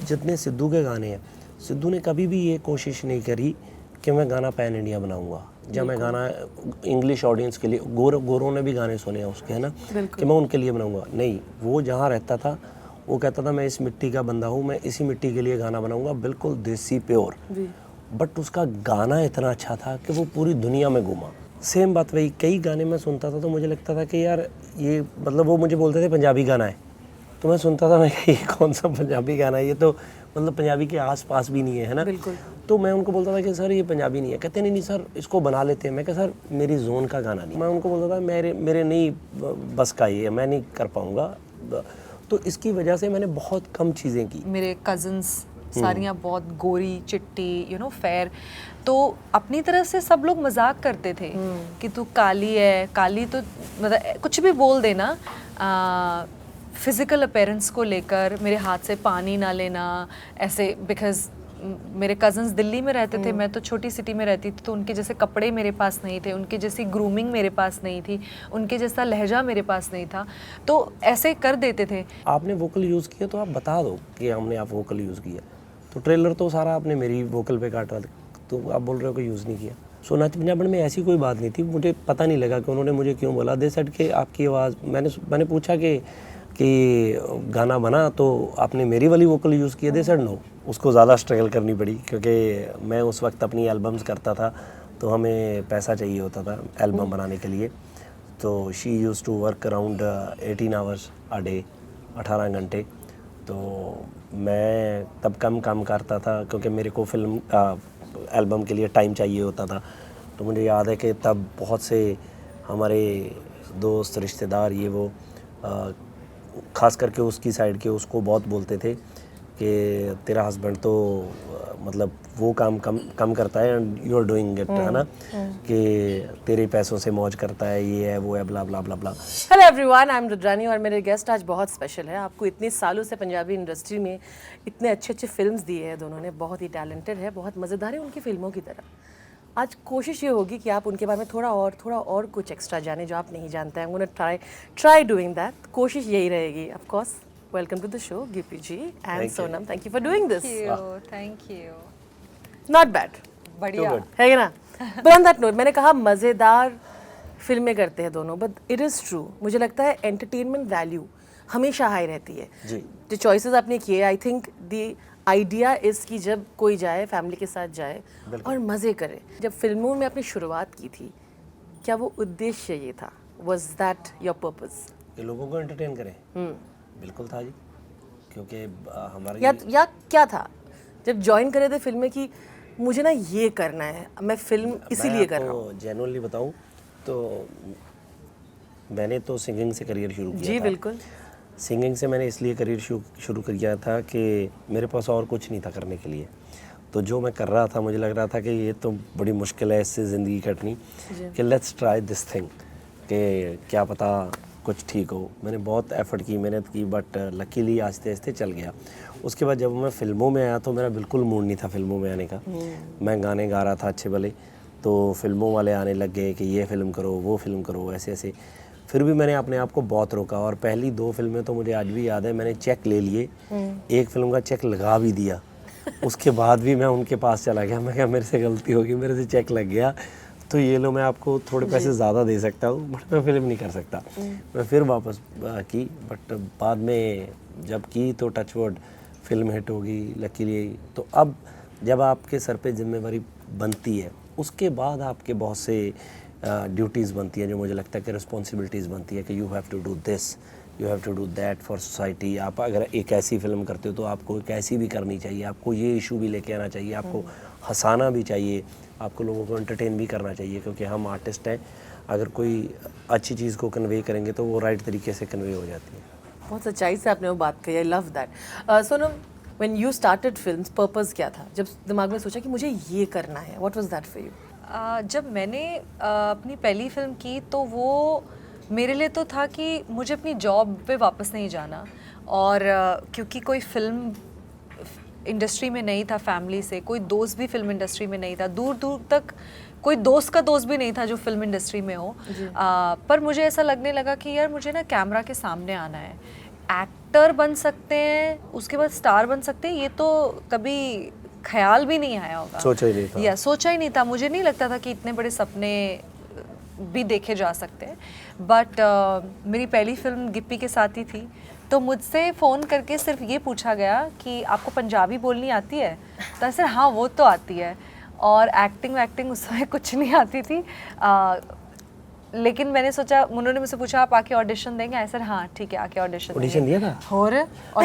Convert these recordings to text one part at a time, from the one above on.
जितने सिद्धू के गाने हैं, सिद्धू ने कभी भी ये कोशिश नहीं करी कि मैं गाना पैन इंडिया बनाऊंगा, जब मैं गाना इंग्लिश ऑडियंस के लिए, गोरों ने भी गाने सुने हैं उसके, है ना, कि मैं उनके लिए बनाऊंगा। नहीं, वो जहाँ रहता था वो कहता था मैं इस मिट्टी का बंदा हूँ, मैं इसी मिट्टी के लिए गाना बनाऊंगा, बिल्कुल देसी प्योर। बट उसका गाना इतना अच्छा था कि वो पूरी दुनिया में घूमा। सेम बात वही, कई गाने मैं सुनता था तो मुझे लगता था कि यार ये मतलब, वो मुझे बोलते थे पंजाबी गाना है, तो मैं सुनता था, मैं ये कौन सा पंजाबी गाना है, ये तो मतलब पंजाबी के आसपास भी नहीं है, है ना। तो मैं उनको बोलता था कि सर ये पंजाबी नहीं है। कहते नहीं सर इसको बना लेते हैं। मैं कहा सर मेरी जोन का गाना नहीं। मैं उनको बोलता था मेरे नहीं बस का ये है, मैं नहीं कर पाऊँगा। तो इसकी वजह से मैंने बहुत कम चीज़ें की। मेरे कज़न्स सारियाँ बहुत गोरी चिट्टी फेयर, तो अपनी तरह से सब लोग मजाक करते थे कि तू काली है, काली तो मतलब कुछ भी बोल देना। फिज़िकल अपीयरेंस को लेकर मेरे हाथ से पानी ना लेना ऐसे, बिकॉज मेरे कज़न्स दिल्ली में रहते थे, मैं तो छोटी सिटी में रहती थी, तो उनके जैसे कपड़े मेरे पास नहीं थे, उनके जैसी ग्रूमिंग मेरे पास नहीं थी, उनके जैसा लहजा मेरे पास नहीं था, तो ऐसे कर देते थे। आपने वोकल यूज़ किया तो आप बता दो कि हमने आप वोकल यूज़ किया, तो ट्रेलर तो सारा आपने मेरी वोकल पे काटा, तो आप बोल रहे हो कि यूज़ नहीं किया। सो नाच पंजाबन में ऐसी कोई बात नहीं थी, मुझे पता नहीं लगा कि उन्होंने मुझे क्यों बोला। दे सेड के आपकी आवाज़, मैंने पूछा कि गाना बना तो आपने मेरी वाली वोकल यूज़ किया। They said no. उसको ज़्यादा स्ट्रगल करनी पड़ी क्योंकि मैं उस वक्त अपनी एल्बम्स करता था, तो हमें पैसा चाहिए होता था एल्बम बनाने के लिए। तो she used to work around 18 hours a day, 18 घंटे। तो मैं तब कम काम करता था क्योंकि मेरे को फिल्म एल्बम के लिए टाइम चाहिए होता था। तो मुझे याद है कि तब बहुत से हमारे दोस्त रिश्तेदार ये वो ख़ास करके उसकी साइड के उसको बहुत बोलते थे कि तेरा हस्बैंड तो मतलब वो काम कम करता है and you are doing it, है ना, कि तेरे पैसों से मौज करता है, ये है वो है, blah blah blah blah. Hello everyone, I am Rudrani और मेरे गेस्ट आज बहुत स्पेशल है। आपको इतने सालों से पंजाबी इंडस्ट्री में इतने अच्छे अच्छे फिल्म्स दिए हैं दोनों ने, बहुत ही टैलेंटेड है, बहुत मज़ेदार है उनकी फिल्मों की तरह। आज कोशिश ये होगी कि आप उनके बारे में थोड़ा और कुछ एक्स्ट्रा जाने जो आप नहीं जानते हैं। I am gonna try doing that. कोशिश यही रहेगी। Of course, welcome to the show Gippy ji and Sonam, thank you for doing this. Thank you. Not bad, बढ़िया है ना। बट ऑन दैट नोट, मैंने कहा मज़ेदार फिल्में करते हैं दोनों, बट इट इज़ ट्रू, मुझे लगता है एंटरटेनमेंट वैल्यू हमेशा हाई रहती है। जो चॉइसेस आपने किए, I think the idea is कि जब कोई जाए फैमिली के साथ जाए और मज़े करे। जब फिल्मों में आपने शुरुआत की थी, क्या वो उद्देश्य ये था? वॉज दैट योर पर्पज़ कि लोगों को एंटरटेन करें? बिल्कुल था जी, क्योंकि हमारे या क्या था जब ज्वाइन करे थे फिल्में की मुझे ना ये करना है, मैं फिल्म इसीलिए कर रहा हूँ? जेन्युइनली बताऊँ तो मैंने तो सिंगिंग से करियर शुरू किया जी था। बिल्कुल। सिंगिंग से मैंने इसलिए करियर शुरू किया था कि मेरे पास और कुछ नहीं था करने के लिए। तो जो मैं कर रहा था मुझे लग रहा था कि ये तो बड़ी मुश्किल है इससे ज़िंदगी कटनी, कि लेट्स ट्राई दिस थिंग, कि क्या पता कुछ ठीक हो। मैंने बहुत एफ़र्ट की, मेहनत की, बट लकीली आस्ते आस्ते चल गया। उसके बाद जब मैं फ़िल्मों में आया तो मेरा बिल्कुल मूड नहीं था फिल्मों में आने का। मैं गाने गा रहा था अच्छे भले, तो फिल्मों वाले आने लग गए कि ये फ़िल्म करो, वो फ़िल्म करो, ऐसे ऐसे। फिर भी मैंने अपने आप को बहुत रोका, और पहली 2 फिल्में तो मुझे आज भी याद है, मैंने चेक ले लिए, एक फ़िल्म का चेक लगा भी दिया। उसके बाद भी मैं उनके पास चला गया, मैं कहा मेरे से गलती होगी, मेरे से चेक लग गया, तो ये लो मैं आपको थोड़े पैसे ज़्यादा दे सकता हूँ, बट मैं फिल्म नहीं कर सकता। मैं फिर वापस की, बट बाद में जब की तो टचवुड फिल्म हिट होगी लकीली। तो अब जब आपके सर पे जिम्मेवारी बनती है, उसके बाद आपके बहुत से ड्यूटीज़ बनती हैं, जो मुझे लगता है कि रिस्पॉन्सिबिलिटीज़ बनती है कि you have to do this, you have to do that for society. आप अगर एक ऐसी फिल्म करते हो तो आपको एक ऐसी भी करनी चाहिए, आपको ये इशू भी लेके आना चाहिए, आपको हंसाना भी चाहिए, आपको लोगों को एंटरटेन भी करना चाहिए, क्योंकि हम आर्टिस्ट हैं। अगर कोई अच्छी चीज़ को कन्वे करेंगे तो वो राइट तरीके से कन्वे हो जाती है। बहुत सच्चाई से आपने वो बात कही, I love that. Sonam, when you started films, purpose क्या था जब दिमाग में सोचा कि मुझे ये करना है? What was that for you? जब मैंने अपनी पहली फिल्म की तो वो मेरे लिए तो था कि मुझे अपनी जॉब पे वापस नहीं जाना, और क्योंकि कोई फिल्म इंडस्ट्री में नहीं था, फैमिली से कोई दोस्त भी फिल्म इंडस्ट्री में नहीं था, दूर दूर तक कोई दोस्त का दोस्त भी नहीं था जो फिल्म इंडस्ट्री में हो। पर मुझे ऐसा लगने लगा कि यार मुझे ना कैमरा के सामने आना है, एक्टर बन सकते हैं, उसके बाद स्टार बन सकते हैं, ये तो कभी ख्याल भी नहीं आया होगा, सोचा ही नहीं था। या सोचा ही नहीं था। मुझे नहीं लगता था कि इतने बड़े सपने भी देखे जा सकते हैं। बट मेरी पहली फिल्म गिप्पी के साथ ही थी, तो मुझसे फ़ोन करके सिर्फ ये पूछा गया कि आपको पंजाबी बोलनी आती है? तो सर हाँ वो तो आती है, और एक्टिंग उस समय कुछ नहीं आती थी। लेकिन मैंने सोचा, उन्होंने मुझसे पूछा आप आके ऑडिशन देंगे? सर हाँ ठीक है, आके ऑडिशन दिया था। और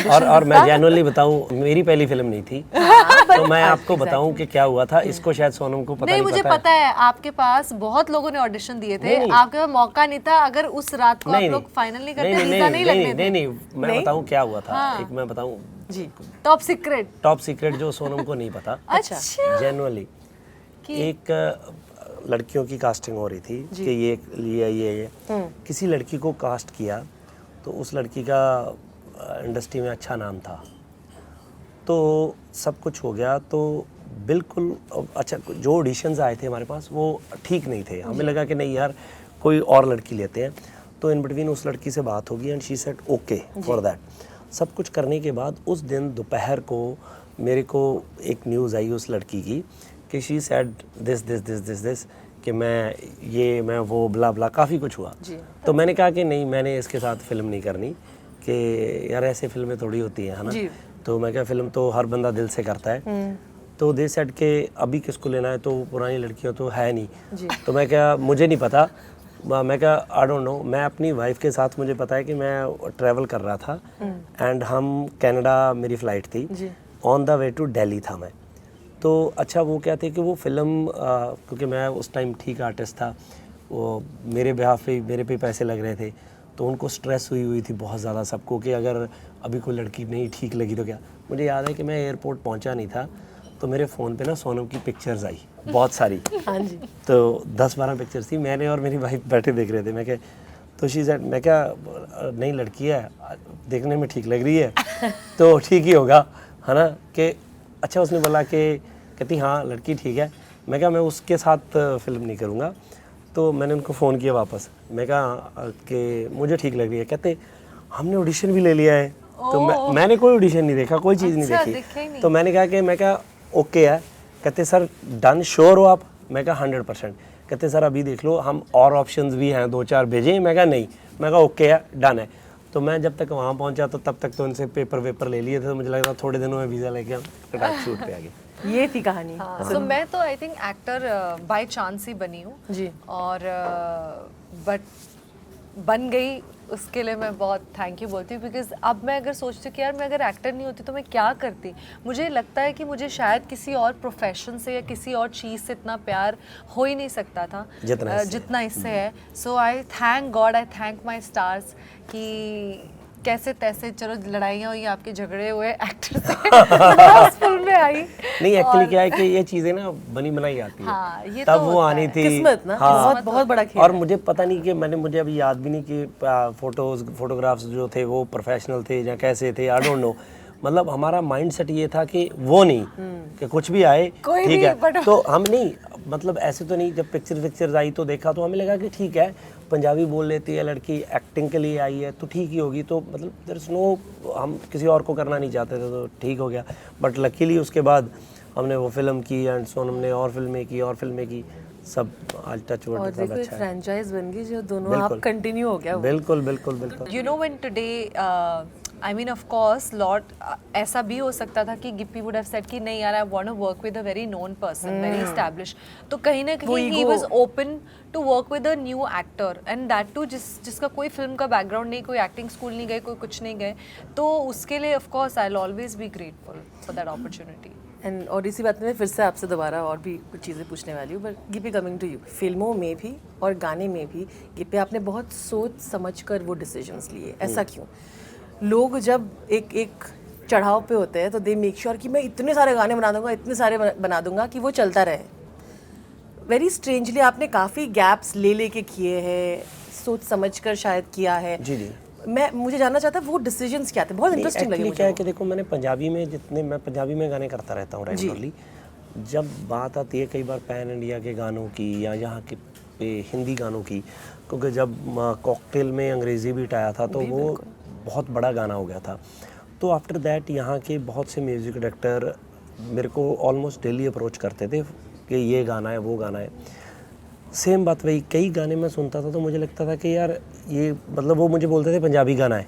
और मैं जेन्युइनली बताऊं, मेरी पहली फिल्म नहीं थी, तो मैं आपको बताऊं कि क्या हुआ था। इसको शायद सोनम को पता नहीं, मुझे पता है आपके पास बहुत लोगों ने ऑडिशन दिए थे, आपके पास मौका नहीं था। अगर उस रात को आप लोग फाइनल नहीं करते, वीजा नहीं लगने थे। नहीं, मैं बताऊं क्या हुआ था। एक मैं बताऊं जी, टॉप सीक्रेट जो सोनम को नहीं पता। अच्छा, जेन्युइनली एक लड़कियों की कास्टिंग हो रही थी कि ये किसी लड़की को कास्ट किया, तो उस लड़की का इंडस्ट्री में अच्छा नाम था, तो सब कुछ हो गया। तो बिल्कुल अच्छा, जो ऑडिशंस आए थे हमारे पास वो ठीक नहीं थे। हमें लगा कि नहीं यार, कोई और लड़की लेते हैं। तो इन बिटवीन उस लड़की से बात होगी and she said okay for that. सब कुछ करने के बाद उस दिन दोपहर को मेरे को एक न्यूज़ आई उस लड़की की कि शी सेड दिस कि मैं वो ब्ला ब्ला, काफ़ी कुछ हुआ। तो मैंने कहा कि नहीं, मैंने इसके साथ फिल्म नहीं करनी, कि यार ऐसे फिल्में थोड़ी होती हैं, है ना। तो मैं क्या, फिल्म तो हर बंदा दिल से करता है। तो दे सेड के अभी किसको लेना है, तो पुरानी लड़कियां तो है नहीं। तो मैं क्या, मुझे नहीं पता, मैं क्या आई डोंट नो। मैं अपनी वाइफ के साथ, मुझे पता है कि मैं ट्रैवल कर रहा था एंड हम कनाडा, मेरी फ़्लाइट थी, on the way to Delhi था मैं। तो अच्छा वो क्या थे कि वो फिल्म, क्योंकि मैं उस टाइम ठीक आर्टिस्ट था, वो मेरे बिहाफ पे मेरे पे पैसे लग रहे थे, तो उनको स्ट्रेस हुई थी बहुत ज़्यादा सबको कि अगर अभी कोई लड़की नहीं ठीक लगी तो क्या। मुझे याद है कि मैं एयरपोर्ट पहुंचा नहीं था, तो मेरे फ़ोन पे ना सोनम की पिक्चर्स आई बहुत सारी। हाँ जी। तो 10-12 पिक्चर्स थी, मैंने और मेरी वाइफ बैठे देख रहे थे। मैं क्या, तो शी सेड, मैं क्या, नई लड़की है, देखने में ठीक लग रही है तो ठीक ही होगा, है ना। कि अच्छा उसने बोला कि, कहती हाँ लड़की ठीक है। मैं क्या, मैं उसके साथ फिल्म नहीं करूँगा। तो मैंने उनको फ़ोन किया वापस, मैं कहा कि मुझे ठीक लग रही है। कहते हमने ऑडिशन भी ले लिया है। तो मैंने कोई ऑडिशन नहीं देखा, कोई चीज़ नहीं देखी। तो मैंने कहा कि मैं क्या ओके है। कहते सर डन, श्योर हो आप? मैं कहा 100%। कहते सर अभी देख लो, हम और ऑप्शंस भी हैं 2-4 भेजें? मैं कहा नहीं। मैं कहा ओके है, डन है। तो मैं जब तक वहाँ पहुँचा तो तब तक तो उनसे पेपर वेपर ले लिए थे, तो मुझे लग रहा थोड़े दिनों में वीज़ा लेके हम कटाक शूट पे आ गए। ये थी कहानी। तो मैं तो I think actor by chance ही बनी हूँ जी। और बट बन गई, उसके लिए मैं बहुत थैंक यू बोलती हूँ। बिकॉज अब मैं अगर सोचती हूँ कि यार मैं अगर एक्टर नहीं होती तो मैं क्या करती, मुझे लगता है कि मुझे शायद किसी और प्रोफेशन से या किसी और चीज़ से इतना प्यार हो ही नहीं सकता था जितना इससे है। So I thank God, I thank my stars कि कैसे तैसे चलो लड़ाइयाँ हुई, आपके झगड़े हुए एक्टर से फिल्म में आई। नहीं एक्चुअली क्या है कि ये चीज़ें ना बनी बनाई आती है। हाँ, ये तब तो वो आनी थी, किस्मत ना, हाँ, बहुत बड़ा खेल। और मुझे पता नहीं कि मुझे अभी याद भी नहीं कि फोटोग्राफ्स जो थे वो प्रोफेशनल थे या कैसे थे, आई डोंट नो। मतलब हमारा माइंडसेट ये था कि वो नहीं कि कुछ भी आए ठीक है। तो हम नहीं, मतलब ऐसे तो नहीं, जब पिक्चर्स आई तो देखा तो हमें लगा कि ठीक है, पंजाबी बोल लेती है लड़की, एक्टिंग के लिए आई है तो ठीक ही होगी। तो मतलब देयर इज नो, हम किसी और को करना नहीं चाहते थे, तो ठीक हो गया। बट लकीली उसके बाद हमने वो फिल्म की एंड सोनम ने और फिल्में की, सब आज टच वुड, सब देखो एक अच्छा है। फ्रेंचाइज बन गई जो दोनों आप कंटिन्यू हो गया। बिल्कुल। You know when today I mean of course lot ऐसा भी हो सकता था कि गिप्पी would have said कि नहीं यार I want to work with a very known person, very established। तो कहीं ना कहीं he was open to work with a new actor and that too जिसका कोई फिल्म का बैकग्राउंड नहीं, कोई एक्टिंग स्कूल नहीं गए, कोई कुछ नहीं गए, तो उसके लिए of course I'll always be grateful for that opportunity। And और इसी बात में फिर से आपसे दोबारा और भी कुछ चीज़ें पूछने वाली हूँ। But Gippy coming to you, फिल्मों में भी और गाने में भी गिप्पी आपने बहुत सोच समझ कर वो डिसीजंस लिए, ऐसा क्यों? लोग जब एक चढ़ाव पे होते हैं तो दे मेक श्योर कि मैं इतने सारे गाने बना दूंगा, इतने सारे बना दूंगा कि वो चलता रहे। वेरी स्ट्रेंजली आपने काफ़ी गैप्स ले के किए हैं, सोच समझ कर शायद किया है। जी। मुझे जानना चाहता हूँ वो डिसीजंस क्या थे, बहुत इंटरेस्टिंग लगे मुझे। क्या है कि देखो, मैं पंजाबी में गाने करता रहता हूँ रेगुलरली। जब बात आती है कई बार पैन इंडिया के गानों की या यहाँ के हिंदी गानों की, क्योंकि जब कॉकटेल में अंग्रेज़ी बीट आया था तो वो बहुत बड़ा गाना हो गया था। तो आफ्टर दैट यहाँ के बहुत से म्यूज़िक डायरेक्टर मेरे को ऑलमोस्ट डेली अप्रोच करते थे कि ये गाना है, वो गाना है। सेम बात वही, कई गाने मैं सुनता था तो मुझे लगता था कि यार ये मतलब वो मुझे बोलते थे पंजाबी गाना है,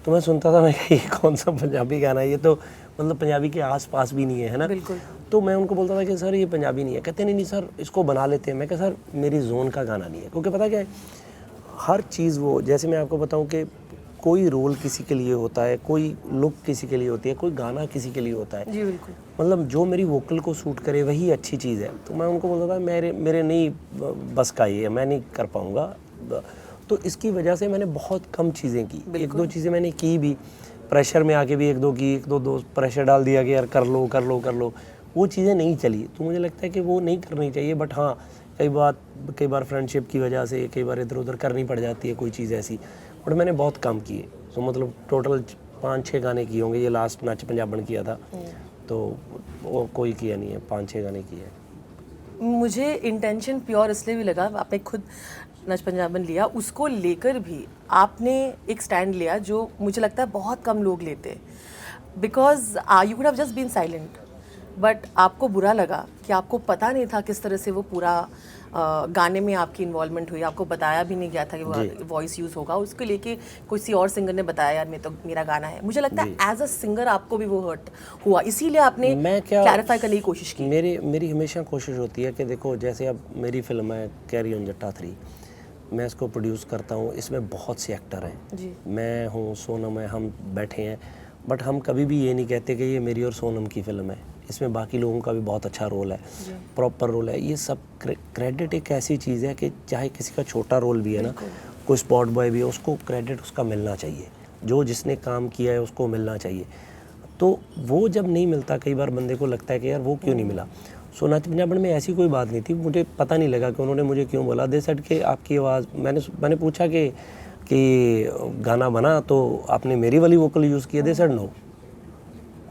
तो मैं सुनता था, मैं ये कौन सा पंजाबी गाना है, ये तो मतलब पंजाबी के आस पास भी नहीं है ना। बिल्कुल। तो मैं उनको बोलता था कि सर ये पंजाबी नहीं है। कहते नहीं सर इसको बना लेते हैं। मैं कहा सर मेरी जोन का गाना नहीं है, क्योंकि पता क्या है, हर चीज़ वो, जैसे मैं आपको बताऊं कि कोई रोल किसी के लिए होता है, कोई लुक किसी के लिए होती है, कोई गाना किसी के लिए होता है। जी बिल्कुल। मतलब जो मेरी वोकल को सूट करे वही अच्छी चीज़ है। तो मैं उनको बोलता था मेरे नहीं बस का ये है, मैं नहीं कर पाऊँगा। तो इसकी वजह से मैंने बहुत कम चीज़ें की, एक दो चीज़ें मैंने की भी, प्रेशर में आके भी एक दो प्रेशर डाल दिया कि यार कर लो, वो चीज़ें नहीं चली। तो मुझे लगता है कि वो नहीं करनी चाहिए। बट हाँ, कई बार फ्रेंडशिप की वजह से कई बार इधर उधर करनी पड़ जाती है कोई चीज़ ऐसी, बट मैंने बहुत कम किए। तो मतलब टोटल 5-6 गाने किए होंगे। ये लास्ट नच पंजाबन किया था, तो वो कोई किया नहीं है, 5-6 गाने किए हैं। मुझे इंटेंशन प्योर इसलिए भी लगा, आपने खुद नच पंजाबन लिया, उसको लेकर भी आपने एक स्टैंड लिया जो मुझे लगता है बहुत कम लोग लेते हैं। Because you could have just been silent, but आपको बुरा लगा कि आपको पता नहीं था किस तरह से वो पूरा गाने में आपकी इन्वॉल्वमेंट हुई, आपको बताया भी नहीं गया था कि वो वॉइस यूज़ होगा, उसके लेके किसी और सिंगर ने बताया यार मैं तो मेरा गाना है। मुझे लगता है एज अ सिंगर आपको भी वो हर्ट हुआ, इसीलिए आपने क्लैरिफाई करने की कोशिश की। मेरी हमेशा कोशिश होती है कि देखो, जैसे अब मेरी फिल्म है कैरी ऑन जट्टा 3, मैं इसको प्रोड्यूस करता हूँ, इसमें बहुत से एक्टर हैं जी। मैं हूँ, सोनम है, हम बैठे हैं, बट हम कभी भी ये नहीं कहते कि ये मेरी और सोनम की फ़िल्म है। इसमें बाकी लोगों का भी बहुत अच्छा रोल है, प्रॉपर रोल है। ये सब क्रेडिट एक ऐसी चीज़ है कि चाहे किसी का छोटा रोल भी है ना, कोई स्पॉट बॉय भी है, उसको क्रेडिट उसका मिलना चाहिए, जो जिसने काम किया है उसको मिलना चाहिए। तो वो जब नहीं मिलता, कई बार बंदे को लगता है कि यार वो क्यों नहीं मिला। सो नच पंजाबन में ऐसी कोई बात नहीं थी, मुझे पता नहीं लगा कि उन्होंने मुझे क्यों बोला। दे सेड के आपकी आवाज़, मैंने पूछा कि गाना बना तो आपने मेरी वाली वोकल यूज़ की है? They said no.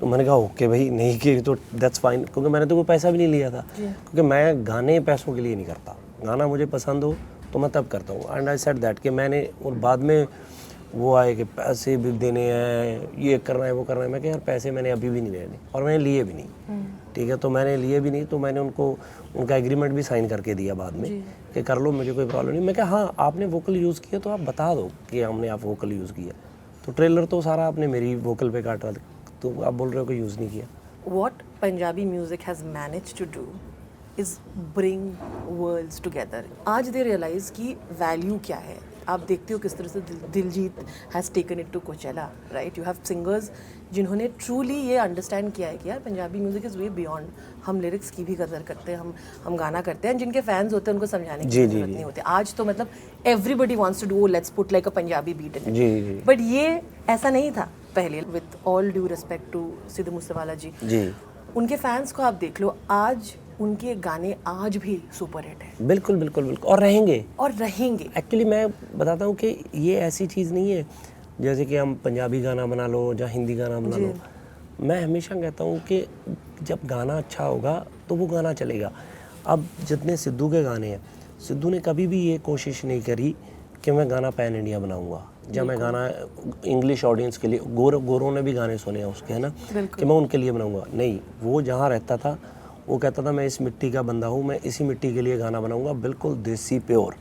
तो मैंने कहा ओके भाई, नहीं की तो दैट्स फाइन, क्योंकि मैंने तो कोई पैसा भी नहीं लिया था, क्योंकि मैं गाने पैसों के लिए नहीं करता। गाना मुझे पसंद हो तो मैं तब करता हूँ। एंड आई सेड दैट कि मैंने, और बाद में वो आए कि पैसे भी देने हैं, ये करना है, वो करना है। मैं कहा यार पैसे मैंने अभी भी नहीं लेने, और मैंने लिए भी नहीं। ठीक है, तो मैंने लिए भी नहीं, तो मैंने उनका एग्रीमेंट भी साइन करके दिया बाद में कि कर लो, मुझे कोई प्रॉब्लम नहीं। मैं कहा हाँ, आपने वोकल यूज़ किया तो आप बता दो कि हमने आप वोकल यूज़ किया। तो ट्रेलर तो सारा आपने मेरी वोकल पे काटा, तो आप बोल रहे हो कि यूज़ नहीं किया। What Punjabi music has managed to do is bring worlds together. आज they realize कि value क्या है। आप देखते हो किस तरह से Diljit has taken it to Coachella, right? You have singers जिन्होंने truly ये understand किया है कि यार Punjabi music is way beyond. हम lyrics की भी कदर करते हैं, हम गाना करते हैं, जिनके fans होते हैं उनको समझाने की जरूरत नहीं होती। आज तो मतलब everybody wants to do, oh, let's put like a Punjabi beat in it. Ji. But ये ऐसा नहीं था पहले। With all due respect to Sidhu Moosewala ji, उनके फैंस को आप देख लो, आज उनके गाने आज भी सुपर हिट है। बिल्कुल बिल्कुल बिल्कुल, और रहेंगे। एक्चुअली मैं बताता हूँ कि ये ऐसी चीज़ नहीं है जैसे कि हम पंजाबी गाना बना लो या हिंदी गाना बना लो। मैं हमेशा कहता हूँ कि जब गाना अच्छा होगा तो वो गाना चलेगा। अब जितने सिद्धू के गाने हैं, सिद्धू ने कभी भी ये कोशिश नहीं करी कि मैं गाना पैन इंडिया बनाऊंगा, जब मैं गाना इंग्लिश ऑडियंस के लिए, गोरों ने भी गाने सुने हैं उसके, है ना, कि मैं उनके लिए बनाऊंगा। नहीं, वो जहाँ रहता था वो कहता था मैं इस मिट्टी का बंदा हूँ, मैं इसी मिट्टी के लिए गाना बनाऊंगा, बिल्कुल देसी प्योर।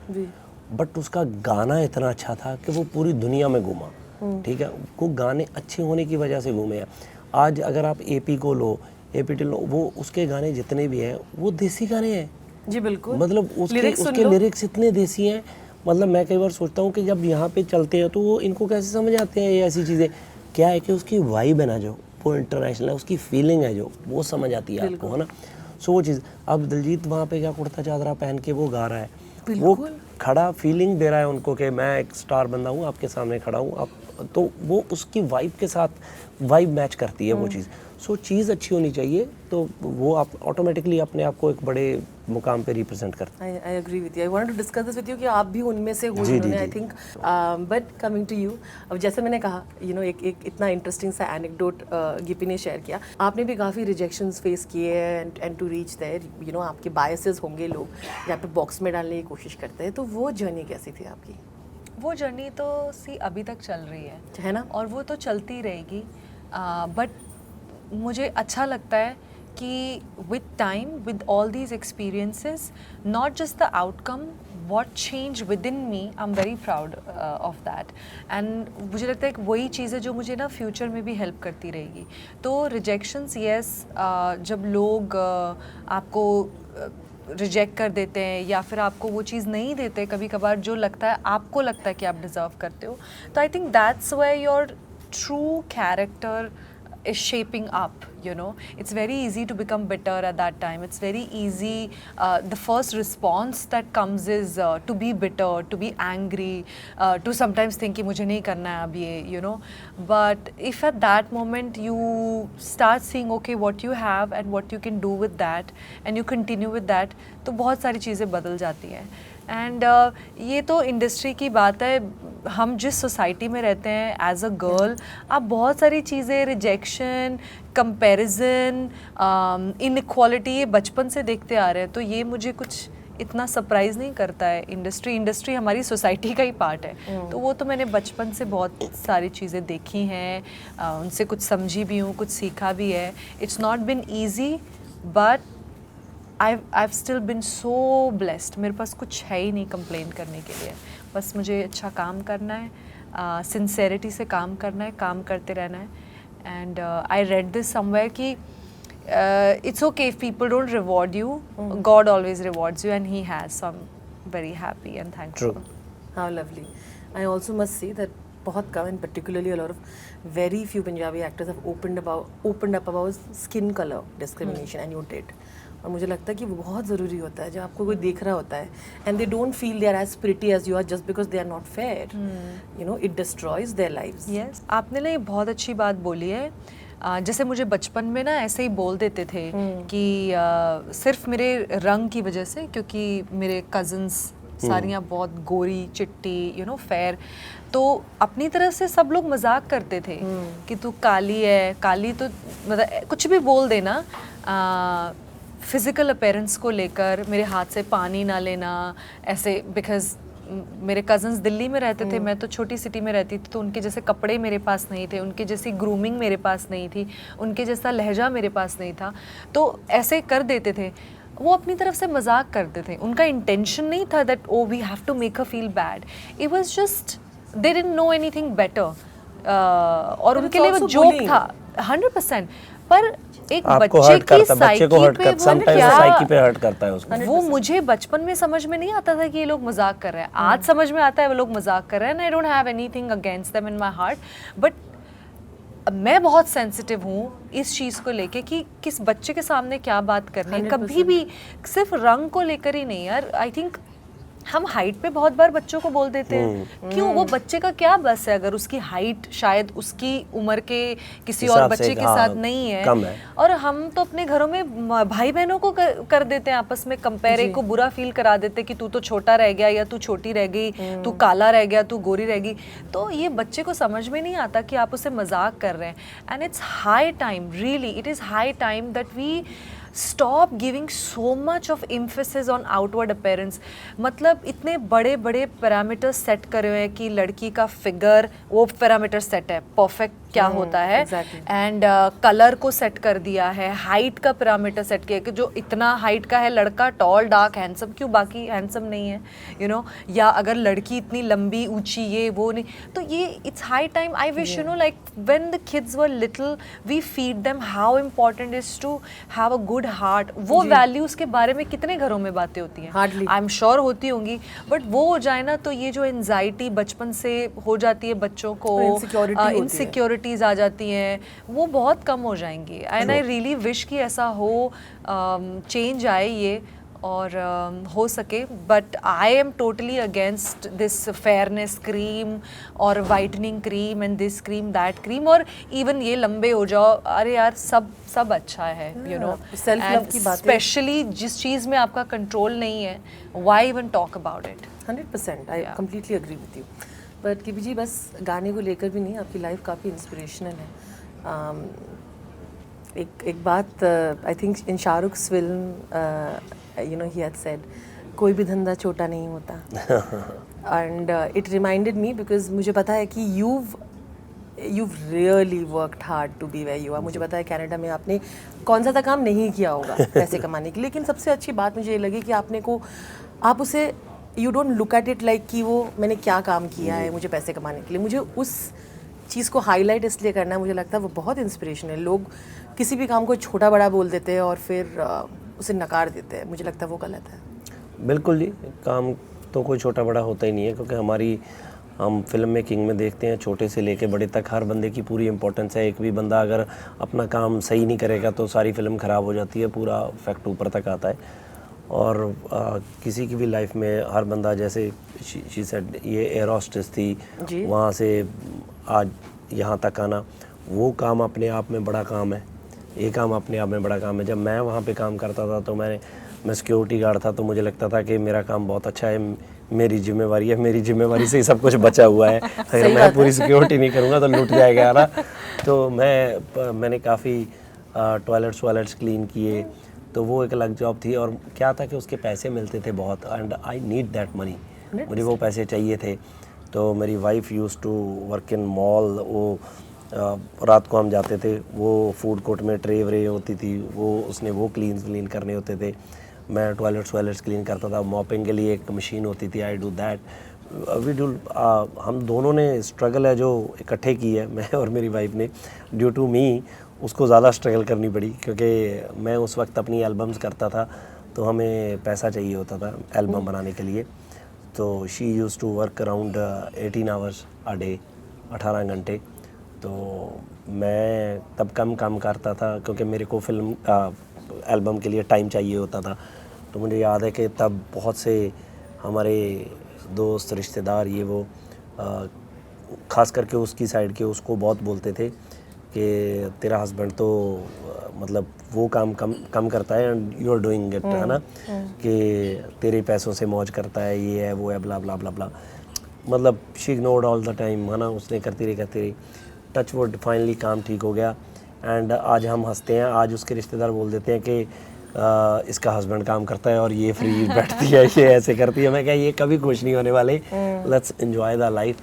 बट उसका गाना इतना अच्छा था कि वो पूरी दुनिया में घूमा। ठीक है, वो गाने अच्छे होने की वजह से घूमे हैं। आज अगर आप एपी को लो, एपी लो, वो उसके गाने जितने भी हैं वो देसी गाने हैं। जी बिल्कुल, मतलब उसके लिरिक्स इतने देसी हैं। मतलब मैं कई बार सोचता हूँ कि जब यहाँ पे चलते हैं तो वो इनको कैसे समझ आते हैं ये ऐसी चीज़ें। क्या है कि उसकी वाइब है ना, जो वो इंटरनेशनल है, उसकी फीलिंग है जो वो समझ आती है आपको, है ना। सो वो चीज़, अब दिलजीत वहाँ पे क्या कुर्ता चादरा पहन के वो गा रहा है, वो खड़ा फीलिंग दे रहा है उनको कि मैं एक स्टार बंदा हूँ, आपके सामने खड़ा हूँ आप, तो वो उसकी वाइब के साथ वाइब मैच करती है वो चीज़। सो चीज़ अच्छी होनी चाहिए, तो वो आप ऑटोमेटिकली अपने आप को एक बड़े मुकाम पे रिप्रेजेंट करते हैं। I agree with you. I wanted to discuss this with you कि आप भी उनमें से हो जिन्होंने, I think, but coming to you, अब जैसे मैंने कहा, यू नो, एक इतना इंटरेस्टिंग सा एनेक्डोट गिपी ने शेयर किया, आपने भी काफ़ी रिजेक्शंस फेस किए हैं and to reach there, you know, आपके बायसेस होंगे, लोग यहाँ पे बॉक्स में डालने की कोशिश करते हैं, तो वो जर्नी कैसी थी आपकी? वो जर्नी तो अभी तक चल रही है ना? और वो तो चलती रहेगी, बट मुझे अच्छा लगता है कि with time, with all these experiences, not just the outcome, what changed within me, I'm very proud of that. And मुझे लगता है कि वही चीज़ है जो मुझे ना फ्यूचर में भी हेल्प करती रहेगी. तो rejections, yes, जब लोग आपको रिजेक्ट कर देते हैं या फिर आपको वो चीज़ नहीं देते कभी कभार जो लगता है, आपको लगता है कि आप डिज़र्व करते हो, तो I think that's where your true character is shaping up, you know. It's very easy to become bitter at that time. It's very easy, the first response that comes is to be bitter, to be angry, to sometimes think कि मुझे नहीं करना है अब ये, you know. But if at that moment you start seeing okay what you have and what you can do with that and you continue with that, तो बहुत सारी चीज़ें बदल जाती हैं. एंड ये तो इंडस्ट्री की बात है, हम जिस सोसाइटी में रहते हैं एज अ गर्ल, आप बहुत सारी चीज़ें, रिजेक्शन, कंपैरिजन, इनइक्वालिटी, ये बचपन से देखते आ रहे हैं, तो ये मुझे कुछ इतना सरप्राइज़ नहीं करता है. इंडस्ट्री हमारी सोसाइटी का ही पार्ट है, तो वो तो मैंने बचपन से बहुत सारी चीज़ें देखी हैं, उनसे कुछ समझी भी हूँ, कुछ सीखा भी है. It's not been easy, but I've still been so blessed. मेरे पास कुछ है ही नहीं कंप्लेन करने के लिए, बस मुझे अच्छा काम करना है, सिंसेरिटी से काम करना है, काम करते रहना है. And I read this somewhere कि it's okay if people don't reward you, God always rewards you and he has, so I am very happy and thankful. How lovely. I also must say that बहुत कम, and particularly a lot of very few Punjabi actors have opened up about skin color discrimination, and you did. और मुझे लगता है कि वो बहुत ज़रूरी होता है जब आपको कोई देख रहा होता है and they don't feel they are as pretty as you are just because they are not fair, you know, it destroys their lives. Yes, आपने ना ये बहुत अच्छी बात बोली है. जैसे मुझे बचपन में ना ऐसे ही बोल देते थे कि सिर्फ मेरे रंग की वजह से, क्योंकि मेरे कज़न्स सारियाँ बहुत गोरी चिट्टी, यू नो, फेयर, तो अपनी तरफ से सब लोग मजाक करते थे कि तू काली है, काली तो मतलब कुछ भी बोल देना. फिज़िकल अपीयरेंस को लेकर मेरे हाथ से पानी ना लेना ऐसे, बिकॉज मेरे कज़न्स दिल्ली में रहते थे, मैं तो छोटी सिटी में रहती थी, तो उनके जैसे कपड़े मेरे पास नहीं थे, उनके जैसी ग्रूमिंग मेरे पास नहीं थी, उनके जैसा लहजा मेरे पास नहीं था, तो ऐसे कर देते थे. वो अपनी तरफ से मजाक करते थे, उनका इंटेंशन नहीं था that oh we have to make a feel bad. It was just they didn't know anything better, और उनके लिए वो जोक था 100%. पर एक बच्चे की साइकी पे हर्ट करता है उसको. वो मुझे बचपन में समझ में नहीं आता था कि ये लोग मजाक कर रहे हैं. आज समझ में आता है वो लोग मजाक कर रहे हैं. I don't have anything against them in my heart, but मैं बहुत सेंसिटिव हूँ इस चीज़ को लेके कि किस बच्चे के सामने क्या बात करनी है. कभी भी सिर्फ रंग को लेकर ही नहीं यार. आई थिंक हम हाइट पे बहुत बार बच्चों को बोल देते हैं, क्यों? वो बच्चे का क्या बस है अगर उसकी हाइट शायद उसकी उम्र के किसी और बच्चे के साथ नहीं है. और हम तो अपने घरों में भाई बहनों को कर देते हैं आपस में कंपेयर, एक को बुरा फील करा देते हैं कि तू तो छोटा रह गया, या तू छोटी रह गई, तू काला रह गया, तू गोरी रह गई. तो ये बच्चे को समझ में नहीं आता कि आप उसे मजाक कर रहे हैं. And it's high time, really it is high time that we stop giving so much of emphasis on outward appearance. मतलब इतने बड़े बड़े पैरामीटर्स सेट करे हुए हैं कि लड़की का फिगर, वो पैरामीटर सेट है परफेक्ट क्या होता है, एंड कलर को सेट कर दिया है, हाइट का पैरामीटर सेट किया कि जो इतना हाइट का है लड़का, टॉल डार्क हैंडसम, क्यों बाकी हैंडसम नहीं है, यू नो, या अगर लड़की इतनी लंबी ऊंची ये वो नहीं. तो ये it's high time. I wish you know like when the kids were little we feed them how important is to have a good heart. वो वैल्यूज के बारे में कितने घरों में बातें होती हैं, आई एम श्योर होती होंगी, बट वो हो जाए ना तो ये जो एंजाइटी बचपन से हो जाती है बच्चों को, इनसिक्योरिटीज आ जाती हैं, वो बहुत कम हो जाएंगी. एंड आई रियली विश कि ऐसा हो, चेंज आए ये और हो सके. But I am totally against this fairness cream और whitening cream and this cream that cream, और इवन ये लंबे हो जाओ, अरे यार सब अच्छा है, यू नो. सेल्फ लव की बात, स्पेशली जिस चीज़ में आपका कंट्रोल नहीं है, why even talk about it. 100% I completely agree with you. But की जी बस गाने को लेकर भी नहीं, आपकी लाइफ काफ़ी इंस्पिरेशनल है. एक बात, I think in Shahrukh's film, you know, he had said कोई भी धंधा छोटा नहीं होता। And it reminded me because मुझे पता है कि you've really worked hard to be where you are। मुझे पता है कनाडा में आपने कौन सा काम नहीं किया होगा पैसे कमाने के लिए, लेकिन सबसे अच्छी बात मुझे ये लगी कि आप उसे you don't look at it like कि वो मैंने क्या काम किया है मुझे पैसे कमाने के लिए। मुझे उस चीज़ को हाईलाइट इसलिए करना है, मुझे लगता है वो बहुत इंस्पिरेशनल है। लोग किसी भी काम को छोटा बड़ा बोल देते हैं और फिर उसे नकार देते हैं, मुझे लगता है वो गलत है। बिल्कुल जी, काम तो कोई छोटा बड़ा होता ही नहीं है, क्योंकि हम फिल्म मेकिंग में देखते हैं छोटे से लेके बड़े तक हर बंदे की पूरी इंपॉर्टेंस है। एक भी बंदा अगर अपना काम सही नहीं करेगा तो सारी फिल्म ख़राब हो जाती है, पूरा इफेक्ट ऊपर तक आता है। और किसी की भी लाइफ में हर बंदा, जैसे शी सेड ये एयर होस्टेस थी, वहाँ से आज यहाँ तक आना, वो काम अपने आप में बड़ा काम है। ये काम अपने आप में बड़ा काम है। जब मैं वहाँ पे काम करता था तो मैं सिक्योरिटी गार्ड था, तो मुझे लगता था कि मेरा काम बहुत अच्छा है, मेरी जिम्मेवारी है, मेरी जिम्मेवारी से ही सब कुछ बचा हुआ है। अगर मैं पूरी सिक्योरिटी नहीं करूँगा तो लूट जाएगा ना। तो मैंने काफ़ी टॉयलेट्स क्लीन किए, तो वो एक अलग जॉब थी। और क्या था कि उसके पैसे मिलते थे बहुत, and I need that money, मुझे वो पैसे चाहिए थे। तो मेरी wife used to work in mall, वो रात को हम जाते थे, वो फूड कोर्ट में ट्रे व्रे होती थी, उसने वो क्लीन करने होते थे। मैं टॉयलेट्स क्लीन करता था। मॉपिंग के लिए एक मशीन होती थी, आई डू दैट। हम दोनों ने स्ट्रगल है जो इकट्ठे की है, मैं और मेरी वाइफ ने। ड्यू टू मी उसको ज़्यादा स्ट्रगल करनी पड़ी, क्योंकि मैं उस वक्त अपनी एल्बम्स करता था तो हमें पैसा चाहिए होता था एल्बम बनाने के लिए। तो she used to work around 18 hours a day, 18 घंटे। तो मैं तब कम काम करता था, क्योंकि मेरे को फिल्म एल्बम के लिए टाइम चाहिए होता था। तो मुझे याद है कि तब बहुत से हमारे दोस्त रिश्तेदार ये वो ख़ास करके उसकी साइड के उसको बहुत बोलते थे कि तेरा हस्बैंड तो मतलब वो काम कम करता है, and you are doing it, है ना, कि तेरे पैसों से मौज करता है, ये है वो है, ब्ला ब्ला ब्ला ब्ला। मतलब she ignored all the time, है ना, उसने करती रही। टच वुड फाइनली काम ठीक हो गया, एंड आज हम हंसते हैं। आज उसके रिश्तेदार बोल देते हैं कि इसका हस्बैंड काम करता है और ये फ्री बैठती है, ये ऐसे करती है। मैं क्या, ये कभी खुश नहीं होने वाले। Let's enjoy the life.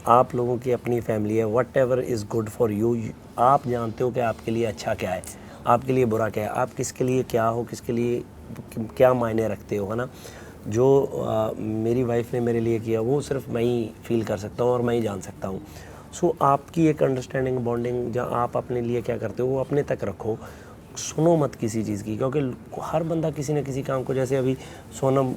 आप लोगों की अपनी फैमिली है, what ever is good for you. आप जानते हो कि आपके लिए अच्छा क्या है, आपके लिए बुरा क्या है, आप किसके लिए क्या हो, किसके लिए क्या मायने रखते हो, है ना। जो मेरी वाइफ ने मेरे लिए किया वो सिर्फ मैं ही फील कर सकता हूँ और मैं ही जान सकता हूँ। सो आपकी एक अंडरस्टैंडिंग, बॉन्डिंग, जहाँ आप अपने लिए क्या करते हो वो अपने तक रखो, सुनो मत किसी चीज़ की, क्योंकि हर बंदा किसी न किसी काम को, जैसे अभी सोनम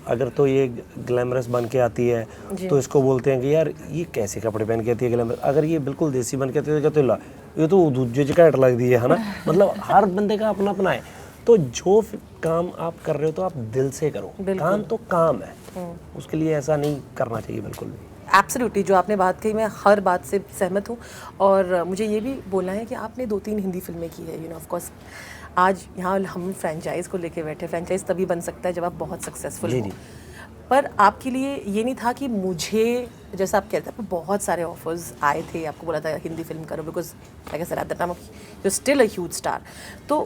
अगर तो ये ग्लैमरस बन के आती है तो इसको बोलते हैं कि यार ये कैसे कपड़े पहन के आती है ग्लैमरस। अगर ये बिल्कुल देसी बन के आती है तो ये तो दूजे जगह लग दी है ना। मतलब हर बंदे का अपना अपना है। तो जो काम आप कर रहे हो तो आप दिल से करो, काम तो काम है, उसके लिए ऐसा नहीं करना चाहिए बिल्कुल भी। एब्सोल्युटली, जो आपने बात कही मैं हर बात से सहमत हूँ। और मुझे ये भी बोलना है कि आपने 2-3 हिंदी फिल्में की है, यू नो, ऑफ कोर्स आज यहाँ हम फ्रेंचाइज को लेके बैठे। फ्रेंचाइज तभी बन सकता है जब आप बहुत सक्सेसफुल हो। पर आपके लिए ये नहीं था कि मुझे, जैसा आप कहते हैं, आपको बहुत सारे ऑफर्स आए थे, आपको बोला था हिंदी फिल्म करो, because like I said at the time you still a huge star. तो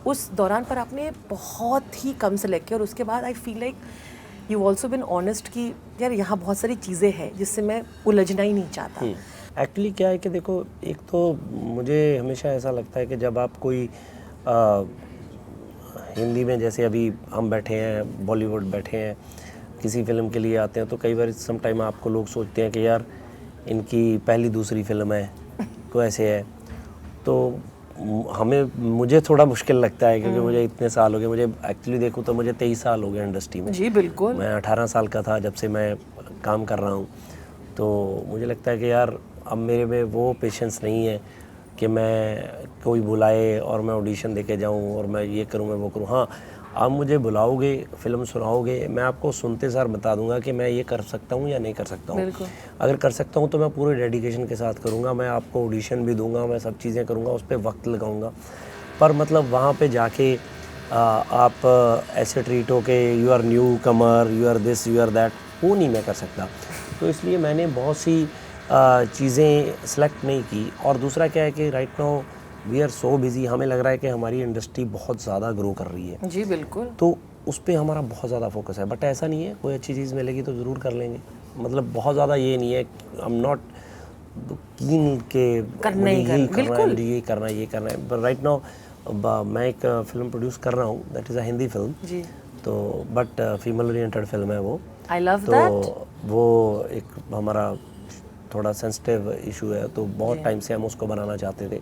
उस दौरान पर आपने बहुत ही कम सेलेक्ट किया, और उसके बाद I feel like you also been honest कि यार यहाँ बहुत सारी चीज़ें हैं जिससे मैं उलझना ही नहीं चाहता। एक्चुअली क्या है कि देखो, एक तो मुझे हमेशा ऐसा लगता है कि जब आप कोई हिंदी में, जैसे अभी हम बैठे हैं, बॉलीवुड बैठे हैं, किसी फिल्म के लिए आते हैं, तो कई बार सम टाइम आपको लोग सोचते हैं कि यार इनकी पहली दूसरी फिल्म है, तो ऐसे है। तो मुझे थोड़ा मुश्किल लगता है, क्योंकि मुझे इतने साल हो गए, मुझे एक्चुअली देखूँ तो मुझे 23 साल हो गए इंडस्ट्री में। जी बिल्कुल। मैं 18 साल का था जब से मैं काम कर रहा हूँ। तो मुझे लगता है कि यार अब मेरे में वो पेशेंस नहीं है कि मैं कोई बुलाए और मैं ऑडिशन देके जाऊँ और मैं ये करूँ, मैं वो करूँ। हाँ, आप मुझे बुलाओगे, फिल्म सुनाओगे, मैं आपको सुनते सार बता दूंगा कि मैं ये कर सकता हूँ या नहीं कर सकता हूँ। अगर कर सकता हूँ तो मैं पूरे डेडिकेशन के साथ करूँगा, मैं आपको ऑडिशन भी दूंगा, मैं सब चीज़ें करूँगा, उस पर वक्त लगाऊंगा। पर मतलब वहाँ पे जाके आप ऐसे ट्रीट हो के you are newcomer, you are this, you are that, वो नहीं मैं कर सकता। तो इसलिए मैंने बहुत सी चीज़ें सेलेक्ट नहीं की। और दूसरा क्या है कि right now we are so busy, हमें लग रहा है कि हमारी इंडस्ट्री बहुत ज़्यादा ग्रो कर रही है। जी बिल्कुल। तो उस पर हमारा बहुत ज़्यादा फोकस है। बट ऐसा नहीं है, कोई अच्छी चीज़ मिलेगी तो ज़रूर कर लेंगे, मतलब बहुत ज़्यादा ये नहीं है, आई एम नॉट कीन के करना ही करना, बिल्कुल ये करना है। बट राइट नाउ मैं एक फिल्म प्रोड्यूस कर रहा हूँ, that is a Hindi film जी। तो बट फीमेल ओरिएंटेड फिल्म है वो। आई लव तो दैट। वो एक हमारा थोड़ा सेंसिटिव इशू है, तो बहुत टाइम से हम उसको बनाना चाहते थे।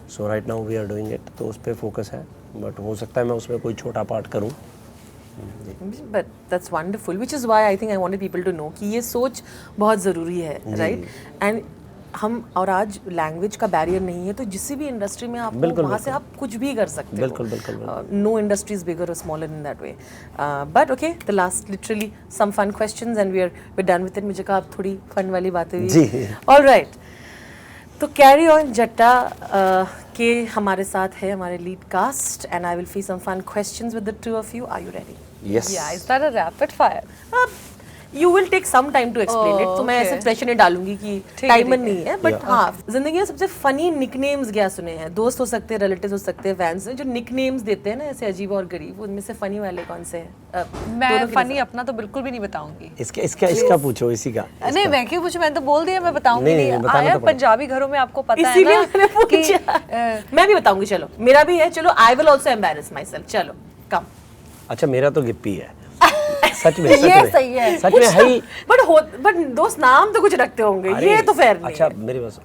So right now we are doing it, तो उस पर फोकस है, बट हो सकता है मैं उसमें कोई छोटा पार्ट करूँ। But that's wonderful, which is why I think I wanted people to know कि ये सोच बहुत ज़रूरी है, राइट। एंड हम और आज लैंग्वेज का बैरियर नहीं है, तो जिस भी इंडस्ट्री में आप वहाँ से आप कुछ भी कर सकते हो। बिल्कुल। नो इंडस्ट्री इज बिगर और smaller in that way. But okay, the last literally some fun questions and we are done with it. मुझे कहा अब थोड़ी फन वाली बातें हुई। जी। ऑलराइट, तो कैरी ऑन जट्टा के हमारे साथ है हमारे lead cast and I will feel some fun questions with the two of you. Are you ready? Yes. Yeah, is that a rapid fire? You will take some time to explain it, तो मैं ऐसे pressure नहीं डालूंगी कि timer नहीं है। But हाँ, जिंदगी में सबसे फनी निकनेम्स क्या सुने हैं? दोस्त हो सकते हैं, रिलेटिव्स हो सकते हैं, फैंस हैं, जो निकनेम्स देते हैं ना ऐसे अजीब और गरीब, उनमें से फनी वाले कौन से हैं? मैं फनी अपना तो बिल्कुल भी नहीं बताऊंगी। इसका पूछो, इसी का। नहीं, मैं क्यों पूछूं, मैंने तो बोल दिया मैं बताऊंगी नहीं, नहीं। बताना आया तो पड़ेगा। पंजाबी घरों में आपको पता है इसीलिए ना मैंने कि पूछा। मैं भी बताऊंगी, चलो मेरा भी है, चलो I will also embarrass my self. चलो कम। अच्छा, मेरा तो गिप्पी है। सच में ये सही है। सच में है ही। बट दोस्त नाम तो कुछ रखते होंगे, ये तो फेयर नहीं अच्छा है। मेरे पास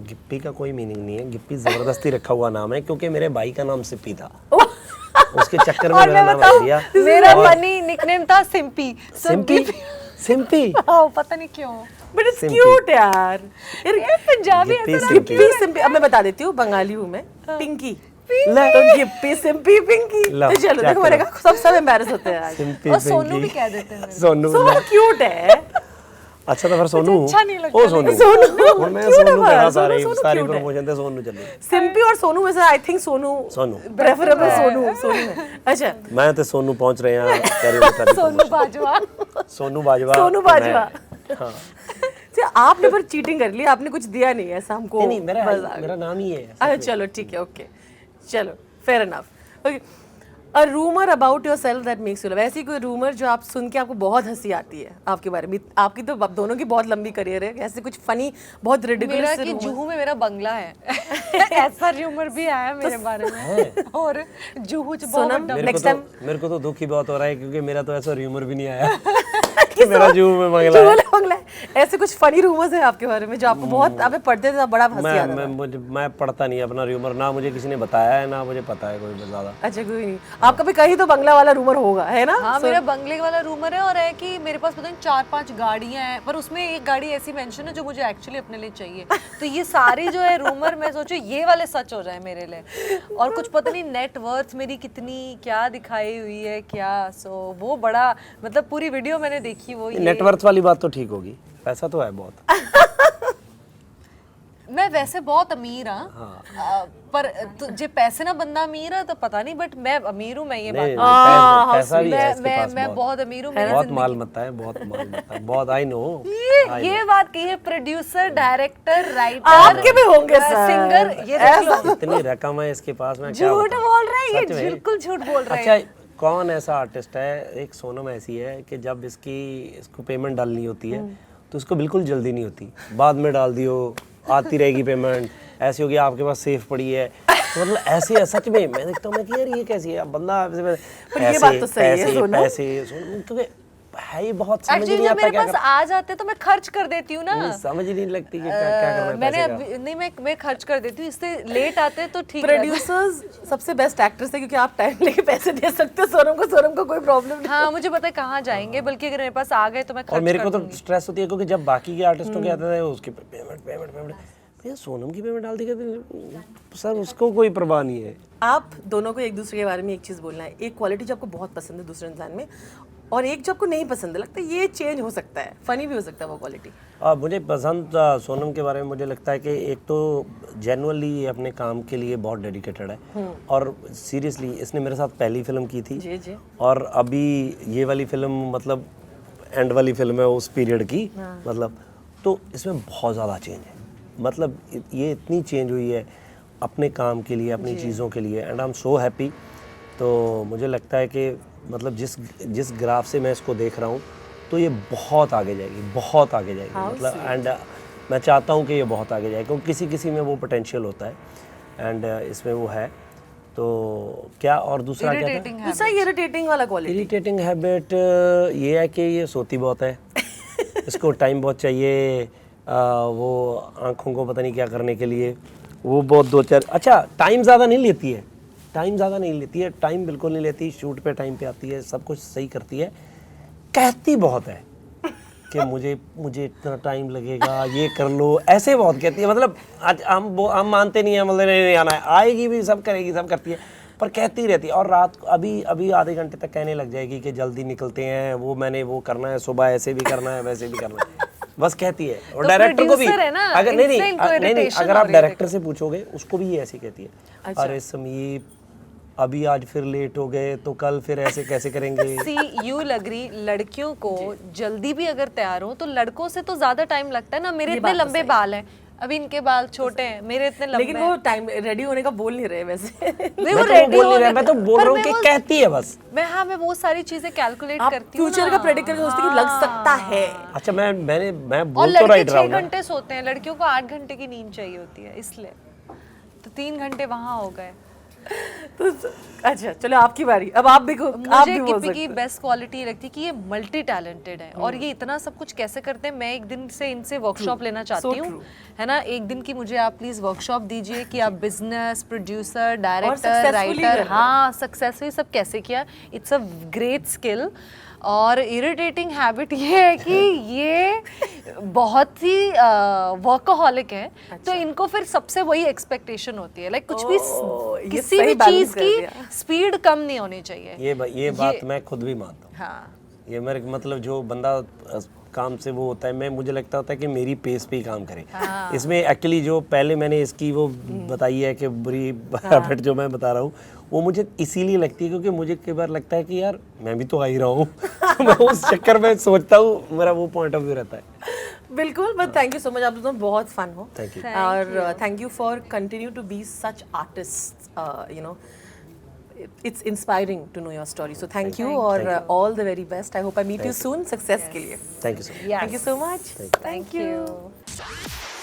गिप्पी का कोई मीनिंग नहीं है, गिप्पी जबरदस्ती रखा हुआ नाम है, क्योंकि मेरे भाई का नाम सिप्पी था, उसके चक्कर में मेरा नाम रख दिया। मेरा फनी निकनेम था सिंपी। सिंपी हाँ, पता नहीं क्यों। बट इट्स क्यूट यार। ये पंजाबी गिप्पी, ऐसा सिंपी। गिप्पी सिंपी, अब मैं बता देती हूँ, बंगाली हूँ मैं, पिंकी। तो गिप्पी सिंपी पिंकी। लो, तो चलो क्या देखो, मेरे का सब एम्बैरेस होते हैं आज। सिंपी और सोनू भी पिंकी। कह देते हैं। सोनू। सो क्यूट है। अच्छा तो फिर सोनू। अच्छा नहीं लगता ओ सोनू। सोनू, मैं क्यूट सोनू है, कहा, सोनू सारी cute है। प्रमोशन थे सोनू चले। सिंपी और सोनू में से I think Sonu preferable. Sonu है। अच्छा, मैं तो सोनू पहुंच रहे हैं कैरी सोनू बाजवा। सोनू बाजवा। सोनू बाजवा। हाँ। अच्छा, आपने पर चीटिंग कर ली, आपने कुछ दिया नहीं ऐसा हमको। नहीं, मेरा नाम ही है। अच्छा चलो ठीक है, ओके चलो, fair enough. Okay, a rumour about your self that makes you love. ऐसी कोई रूमर जो आप सुन के आपको बहुत हंसी आती है आपके बारे में? आपकी तो आप दोनों की बहुत लंबी करियर है, ऐसे कुछ फनी बहुत रिडिकुलस मेरा से कि rumor? जुहू में मेरा बंगला है। ऐसा र्यूमर भी आया मेरे बारे में। और जुहू च बहुत सोनम, बड़ा। next time- मेरे को तो दुख ही बहुत हो रहा है, क्योंकि मेरा तो ऐसा र्यूमर भी नहीं आया कि मेरा जुहू में बंगला है। बंगला है। ऐसे कुछ फनी रूमर्स हैं आपके बारे में जो आपको बहुत, आप पढ़ते थे बड़ा हंसी आता था? मैं पढ़ता नहीं अपना र्यूमर, ना मुझे किसी ने बताया है, ना मुझे पता है कोई ज्यादा। अच्छा कोई नहीं, आप कभी कहीं तो बंगला वाला रूमर होगा, है ना? हाँ, मेरा बंगले वाला रूमर है, और है कि मेरे पास पता नहीं 4-5 गाड़ियां हैं, पर उसमें एक गाड़ी ऐसी मेंशन है जो मुझे एक्चुअली अपने लिए चाहिए। तो ये सारी जो है रूमर, मैं सोचू ये वाले सच हो जाए मेरे लिए। और कुछ पता नहीं नेटवर्थ मेरी कितनी क्या दिखाई हुई है क्या, सो वो बड़ा, मतलब पूरी वीडियो मैंने देखी वो। नेटवर्थ वाली बात तो ठीक होगी, पैसा तो है बहुत। मैं वैसे बहुत अमीर हाँ, पर जे पैसे ना बंदा अमीर है तो पता नहीं, बट मैं अमीर हूँ, मैं ये बात पैसा भी है इसके पास, मैं बहुत अमीर हूँ। बहुत माल मत्ता है, बहुत माल मत्ता है, बहुत। आई नो ये बात कही है, प्रोड्यूसर, डायरेक्टर, राइटर, आपके भी होंगे सर, सिंगर, ये देख लो। इतनी रकम है इसके पास, मैं क्या झूठ बताऊं? बोल रहे हैं सच में? ये, बिल्कुल झूठ बोल रहे हैं। अच्छा, कौन ऐसा आर्टिस्ट है? एक सोनम ऐसी है कि जब इसको पेमेंट डालनी होती है तो इसको बिल्कुल जल्दी नहीं होती, बाद में डाल दियो, आती रहेगी पेमेंट, ऐसी होगी आपके पास सेफ पड़ी है। तो मतलब ऐसे है सच में। मैं देखता हूँ, मैं कि यार ये कैसी है, अब बंदा ये बात तो सही है, सोनम। पैसे क्योंकि है ही बहुत, समझ एक्चुअली नहीं जब आता मेरे क्या पास आ जाते तो मैं खर्च कर देती हूँ ना। समझ ही नहीं लगती कि क्या करना है मैंने पैसे का। नहीं, मैं खर्च कर देती हूँ, इससे लेट आते तो ठीक है। प्रोड्यूसर्स सबसे बेस्ट एक्टर्स है, क्योंकि आप टाइम लेके पैसे दे सकते हो। सोनम को कोई प्रॉब्लम नहीं। हाँ, मुझे पता है कहाँ जाएंगे, बल्कि अगर मेरे पास आ गए तो मैं और खर्च मेरे कर को तो दूंगी। स्ट्रेस होती है, क्योंकि जब बाकी के आर्टिस्टों के आते थे उसके पेमेंट भैया सोनम की पेमेंट डाल दी क्या सर, उसको कोई परवाह नहीं है। आप दोनों को एक दूसरे के बारे में एक चीज़ बोलना है, एक क्वालिटी जो आपको बहुत पसंद है दूसरे इंसान में, और एक जो आपको नहीं पसंद है, लगता है ये चेंज हो सकता है, फनी भी हो सकता है वो क्वालिटी। मुझे पसंद सोनम के बारे में मुझे लगता है कि एक तो जेन्युइनली अपने काम के लिए बहुत डेडिकेटेड है, और सीरियसली इसने मेरे साथ पहली फिल्म की थी जी जी। और अभी ये वाली फिल्म मतलब एंड वाली फिल्म है उस पीरियड की, मतलब तो इसमें बहुत ज़्यादा चेंज है, मतलब ये इतनी चेंज हुई है अपने काम के लिए, अपनी चीज़ों के लिए, and I am so happy. तो मुझे लगता है कि मतलब जिस ग्राफ से मैं इसको देख रहा हूँ तो ये बहुत आगे जाएगी, बहुत आगे जाएगी। How मतलब sweet. एंड मैं चाहता हूँ कि ये बहुत आगे जाए, क्योंकि किसी किसी में वो पोटेंशियल होता है एंड इसमें वो है। तो क्या और दूसरा क्या था? Irritating है। दूसरा इरिटेटिंग वाला क्वालिटी। इरिटेटिंग हैबिट ये है कि ये सोती बहुत है। इसको टाइम बहुत चाहिए, वो आँखों को पता नहीं क्या करने के लिए वो बहुत दो चार, अच्छा टाइम ज़्यादा नहीं लेती है, टाइम ज़्यादा नहीं लेती है, टाइम बिल्कुल नहीं लेती, शूट पे टाइम पे आती है, सब कुछ सही करती है। कहती बहुत है कि मुझे इतना टाइम लगेगा, ये कर लो, ऐसे बहुत कहती है। मतलब आज हम मानते नहीं है, मतलब नहीं आना है, आएगी भी, सब करेगी, सब करती है, पर कहती रहती है। और रात को अभी आधे घंटे तक कहने लग जाएगी कि जल्दी निकलते हैं, मैंने वो करना है, सुबह ऐसे भी करना है, वैसे भी करना है, बस कहती है। और तो डायरेक्टर को भी producer है ना, अगर इससे इनको नहीं irritation अगर हो आप रही है, डायरेक्टर से पूछोगे उसको भी ये ऐसी कहती है, अच्छा। अरे समीप अभी आज फिर लेट हो गए तो कल फिर ऐसे कैसे करेंगे। सी यू लग रही, लड़कियों को जल्दी भी अगर तैयार हो तो लड़कों से तो ज्यादा टाइम लगता है ना। मेरे ये इतने बात तो लंबे सही। बाल हैं, अभी इनके बाल छोटे हैं, मेरे इतने लंबे लेकिन वो टाइम रेडी होने का बोल नहीं रहे वैसे। नहीं, मैं तो ready बोल नहीं हो रहा, रहे- मैं तो बोल पर रहा हूँ मैं कि वो- कहती है बस। मैं वो सारी चीजें कैलकुलेट आप करती हूँ फ्यूचर ना। का प्रेडिक्ट करके सोचते हैं कि लग सकता है। अच्छा मैं और बोल तो लड़के राइट रहा 6 हूँ ना। घंटे सोते हैं, लड़कियों को 8 घंटे की नींद चाहिए होती है, इसलिए तो 3 घंटे वहां हो गए। तो अच्छा चलो आपकी बारी, अब आप भी आप मुझे भी बोल किपी सकते की हैं। बेस्ट क्वालिटी लगती है कि ये मल्टी टैलेंटेड है और ये इतना सब कुछ कैसे करते हैं। मैं एक दिन से इनसे वर्कशॉप लेना चाहती हूँ, है ना। एक दिन की मुझे आप प्लीज वर्कशॉप दीजिए कि आप बिजनेस, प्रोड्यूसर, डायरेक्टर, successfully कर राइटर, रहे हैं। हाँ सक्सेसफुली सब कैसे किया। It's a great skill. और इरिटेटिंग हैबिट ये है कि ये बहुत ही वर्कहॉलिक है, तो इनको फिर सबसे वही एक्सपेक्टेशन होती है, लाइक कुछ भी ये किसी सही भी balance चीज कर की दिया। स्पीड कम नहीं होनी चाहिए। ये बात मैं खुद भी मानता हूँ। हाँ ये मेरे मतलब जो बंदा काम से वो होता है, मुझे लगता होता है कि मेरी पेस पे ही काम करे। इसमें एक्चुअली जो पहले मैंने इसकी वो बताई है कि बुरी हैबिट जो मैं बता रहा हूँ, वो मुझे इसीलिए लगती है क्योंकि मुझे कई बार लगता है कि यार मैं भी तो आ ही रहा हूँ। तो मैं उस चक्कर में सोचता हूँ, मेरा वो पॉइंट ऑफ व्यू रहता है। बिल्कुल, but thank you so much, आप दोनों बहुत फन हो। Thank you. और thank you for continue to be such artist, you know it's inspiring to know your story, so thank you और all the very best. I hope I meet you soon, success के लिए। Thank you so much. Yes. Thank you so much. Thank you.